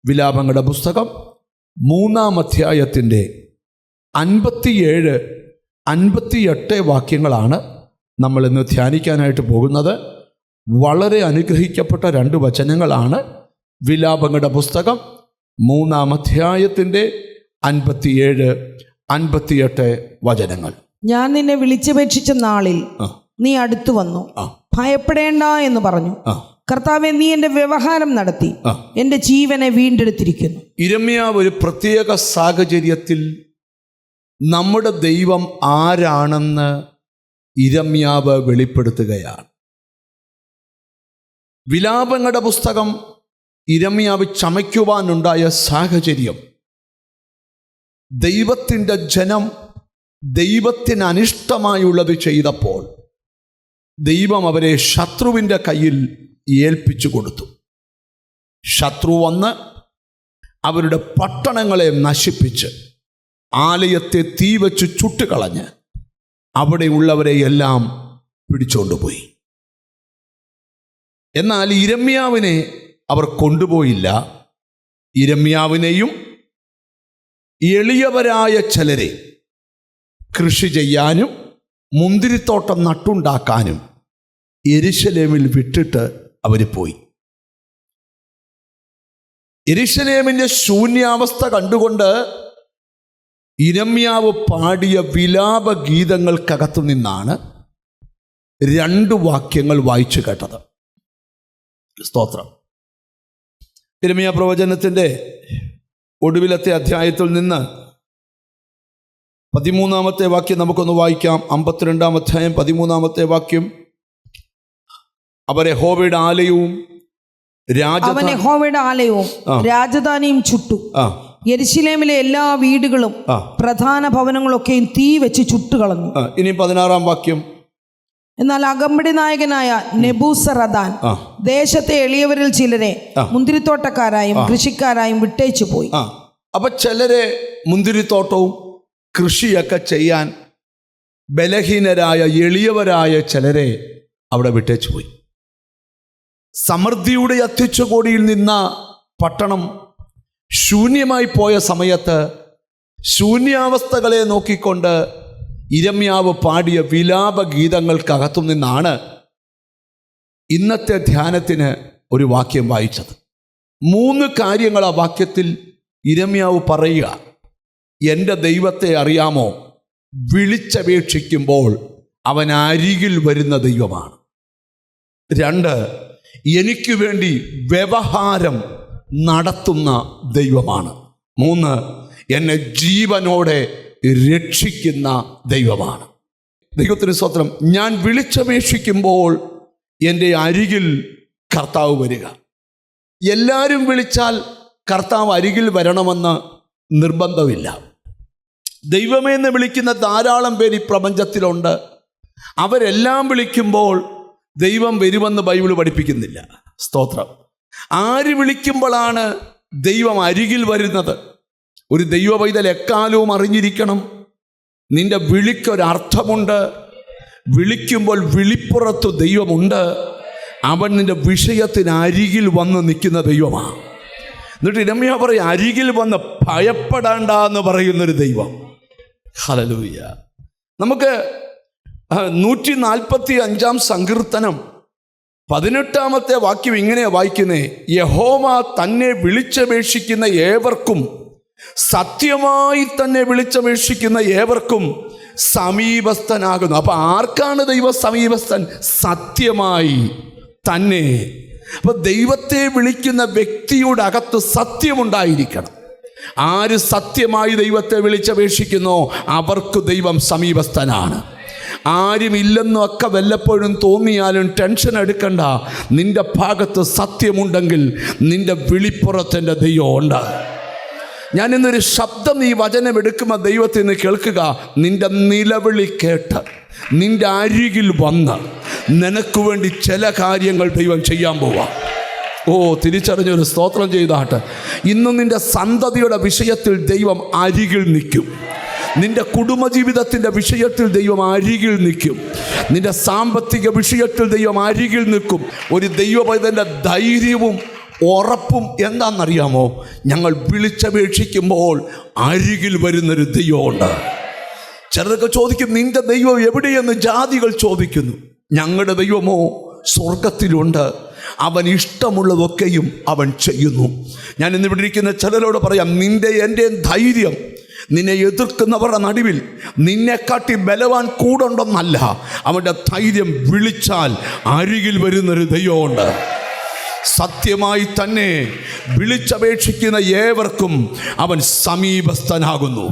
വിലാപങ്ങളുടെ പുസ്തകം 3-ാം അധ്യായത്തിൻ്റെ 57-58 വാക്യങ്ങളാണ് നമ്മൾ ഇന്ന് ധ്യാനിക്കാനായിട്ട് പോകുന്നത്. വളരെ അനുഗ്രഹിക്കപ്പെട്ട 2 വചനങ്ങളാണ്. വിലാപങ്ങളുടെ പുസ്തകം 3-ാം അധ്യായത്തിൻ്റെ 57-58 വചനങ്ങൾ. ഞാൻ നിന്നെ വിളിച്ചപേക്ഷിച്ച നാളിൽ നീ അടുത്തു വന്നു, ഭയപ്പെടേണ്ട എന്ന് പറഞ്ഞു. കർത്താവേ, നീ എൻ്റെ വ്യവഹാരം നടത്തി എൻ്റെ ജീവനെ വീണ്ടെടുത്തിരിക്കുന്നു. യിരെമ്യാവ് ഒരു പ്രത്യേക സാഹചര്യത്തിൽ നമ്മുടെ ദൈവം ആരാണെന്ന് യിരെമ്യാവ് വെളിപ്പെടുത്തുകയാണ്. വിലാപങ്ങളുടെ പുസ്തകം യിരെമ്യാവ് ചമയ്ക്കുവാനുണ്ടായ സാഹചര്യം, ദൈവത്തിൻ്റെ ജനം ദൈവത്തിന് അനിഷ്ടമായുള്ളത് ചെയ്തപ്പോൾ ദൈവം അവരെ ശത്രുവിൻ്റെ കയ്യിൽ ഏൽപ്പിച്ചു കൊടുത്തു. ശത്രു വന്ന് അവരുടെ പട്ടണങ്ങളെ നശിപ്പിച്ച് ആലയത്തെ തീ വച്ച് ചുട്ടുകളഞ്ഞ് അവിടെയുള്ളവരെ എല്ലാം പിടിച്ചുകൊണ്ടുപോയി. എന്നാൽ യിരെമ്യാവിനെ അവർ കൊണ്ടുപോയില്ല. യിരെമ്യാവിനെയും എളിയവരായ ചിലരെ കൃഷി ചെയ്യാനും മുന്തിരിത്തോട്ടം നട്ടുണ്ടാക്കാനും യെരൂശലേമിൽ വിട്ടിട്ട് അവർ പോയി. യെരൂശലേമിൻ്റെ ശൂന്യാവസ്ഥ കണ്ടുകൊണ്ട് യിരെമ്യാവ് പാടിയ വിലാപ ഗീതങ്ങൾക്കകത്തു നിന്നാണ് 2 വാക്യങ്ങൾ വായിച്ചു കേട്ടത്. സ്തോത്രം. യിരെമ്യാ പ്രവചനത്തിൻ്റെ ഒടുവിലത്തെ അധ്യായത്തിൽ നിന്ന് 13-ാമത്തെ വാക്യം നമുക്കൊന്ന് വായിക്കാം. 52-ാം അധ്യായം 13-ാമത്തെ വാക്യം. അവർ യഹോവയുടെ ആലയവും രാജധാനിയും ചുട്ടു. യെരൂശലേമിലെ എല്ലാ വീടുകളും പ്രധാന ഭവനങ്ങളൊക്കെയും തീ വെച്ച് ചുട്ടുകളഞ്ഞു. ഇനി 16-ാം വാക്യം. എന്നാൽ അകമ്പടി നായകനായ നെബൂസറദാൻ ദേശത്തെ എളിയവരിൽ ചിലരെ മുന്തിരിത്തോട്ടക്കാരായും കൃഷിക്കാരായും വിട്ടേച്ചു പോയി. അപ്പൊ ചിലരെ മുന്തിരിത്തോട്ടവും കൃഷിയൊക്കെ ചെയ്യാൻ ബലഹീനരായ എളിയവരായ ചിലരെ അവിടെ വിട്ടേച്ചു പോയി. സമൃദ്ധിയുടെ അത്യുച്ചകോടിയിൽ നിന്ന പട്ടണം ശൂന്യമായി പോയ സമയത്ത് ശൂന്യാവസ്ഥകളെ നോക്കിക്കൊണ്ട് യിരെമ്യാവ് പാടിയ വിലാപ ഗീതങ്ങൾക്കകത്തു നിന്നാണ് ഇന്നത്തെ ധ്യാനത്തിന് ഒരു വാക്യം വായിച്ചത്. 3 കാര്യങ്ങൾ ആ വാക്യത്തിൽ യിരെമ്യാവ് പറയുക. എൻ്റെ ദൈവത്തെ അറിയാമോ? വിളിച്ചപേക്ഷിക്കുമ്പോൾ അവൻ അരികിൽ വരുന്ന ദൈവമാണ്. 2, എനിക്ക് വേണ്ടി വ്യവഹാരം നടത്തുന്ന ദൈവമാണ്. 3, എന്നെ ജീവനോടെ രക്ഷിക്കുന്ന ദൈവമാണ്. ദൈവത്തിന് സ്തോത്രം. ഞാൻ വിളിച്ചപേക്ഷിക്കുമ്പോൾ എൻ്റെ അരികിൽ കർത്താവ് വരിക. എല്ലാവരും വിളിച്ചാൽ കർത്താവ് അരികിൽ വരണമെന്ന് നിർബന്ധമില്ല. ദൈവമേ എന്ന് വിളിക്കുന്ന ധാരാളം പേര് ഈ പ്രപഞ്ചത്തിലുണ്ട്. അവരെല്ലാം വിളിക്കുമ്പോൾ ദൈവം വരുമെന്ന് ബൈബിൾ പഠിപ്പിക്കുന്നില്ല. സ്തോത്രം. ആര് വിളിക്കുമ്പോഴാണ് ദൈവം അരികിൽ വരുന്നത്? ഒരു ദൈവ പൈതൽ എക്കാലവും അറിഞ്ഞിരിക്കണം, നിന്റെ വിളിക്കൊരർത്ഥമുണ്ട്. വിളിക്കുമ്പോൾ വിളിപ്പുറത്ത് ദൈവമുണ്ട്. അവൻ നിന്റെ വിഷയത്തിന് അരികിൽ വന്ന് നിൽക്കുന്ന ദൈവമാണ്. എന്നിട്ട് യിരെമ്യാ പറയും, അരികിൽ വന്ന് ഭയപ്പെടേണ്ട എന്ന് പറയുന്നൊരു ദൈവം. ഹല്ലേലൂയ. നമുക്ക് 145-ാം സങ്കീർത്തനം 18-ാമത്തെ വാക്യം ഇങ്ങനെയാ വായിക്കുന്നേ: യഹോവ തന്നെ വിളിച്ചപേക്ഷിക്കുന്ന ഏവർക്കും, സത്യമായി തന്നെ വിളിച്ചപേക്ഷിക്കുന്ന ഏവർക്കും സമീപസ്ഥനാകുന്നു. അപ്പൊ ആർക്കാണ് ദൈവം സമീപസ്ഥൻ? സത്യമായി തന്നെ. അപ്പൊ ദൈവത്തെ വിളിക്കുന്ന വ്യക്തിയുടെ അകത്ത് സത്യമുണ്ടായിരിക്കണം. ആര് സത്യമായി ദൈവത്തെ വിളിച്ചപേക്ഷിക്കുന്നോ അവർക്ക് ദൈവം സമീപസ്ഥനാണ്. ആരുമില്ലെന്നും ഒക്കെ വല്ലപ്പോഴും തോന്നിയാലും ടെൻഷൻ എടുക്കണ്ട. നിന്റെ ഭാഗത്ത് സത്യമുണ്ടെങ്കിൽ നിന്റെ വിളിപ്പുറത്തിൻ്റെ ദൈവം ഉണ്ട്. ഞാൻ ഇന്നൊരു ശബ്ദം ഈ വചനം എടുക്കുമ്പോൾ ദൈവത്തിൽ നിന്ന് കേൾക്കുക. നിന്റെ നിലവിളി കേട്ട് നിന്റെ അരികിൽ വന്ന് നിനക്ക് വേണ്ടി ചില കാര്യങ്ങൾ ദൈവം ചെയ്യാൻ പോവാം. തിരിച്ചറിഞ്ഞൊരു സ്തോത്രം ചെയ്താട്ട്. ഇന്ന് നിന്റെ സന്തതിയുടെ വിഷയത്തിൽ ദൈവം അരികിൽ നിൽക്കും. നിന്റെ കുടുംബജീവിതത്തിൻ്റെ വിഷയത്തിൽ ദൈവം അരികിൽ നിൽക്കും. നിന്റെ സാമ്പത്തിക വിഷയത്തിൽ ദൈവം അരികിൽ നിൽക്കും. ഒരു ദൈവപൈതൻ്റെ ധൈര്യവും ഉറപ്പും എന്താണെന്നറിയാമോ? ഞങ്ങൾ വിളിച്ചപേക്ഷിക്കുമ്പോൾ അരികിൽ വരുന്നൊരു ദൈവമുണ്ട്. ചിലരൊക്കെ ചോദിക്കും, നിന്റെ ദൈവം എവിടെയെന്ന് ജാതികൾ ചോദിക്കുന്നു. ഞങ്ങളുടെ ദൈവമോ സ്വർഗത്തിലുണ്ട്. അവൻ ഇഷ്ടമുള്ളതൊക്കെയും അവൻ ചെയ്യുന്നു. ഞാൻ ഇന്നിവിടെ ഇരിക്കുന്ന ചിലരോട് പറയാം, നിന്റെ എൻ്റെയും ധൈര്യം നിന്നെ എതിർക്കുന്നവരുടെ നടുവിൽ നിന്നെക്കാട്ടി ബലവാൻ കൂടുണ്ടെന്നല്ല, അവൻ്റെ ധൈര്യം വിളിച്ചാൽ അരികിൽ വരുന്നൊരു ദൈവമുണ്ട്. സത്യമായി തന്നെ വിളിച്ചപേക്ഷിക്കുന്ന ഏവർക്കും അവൻ സമീപസ്ഥനാകുന്നു.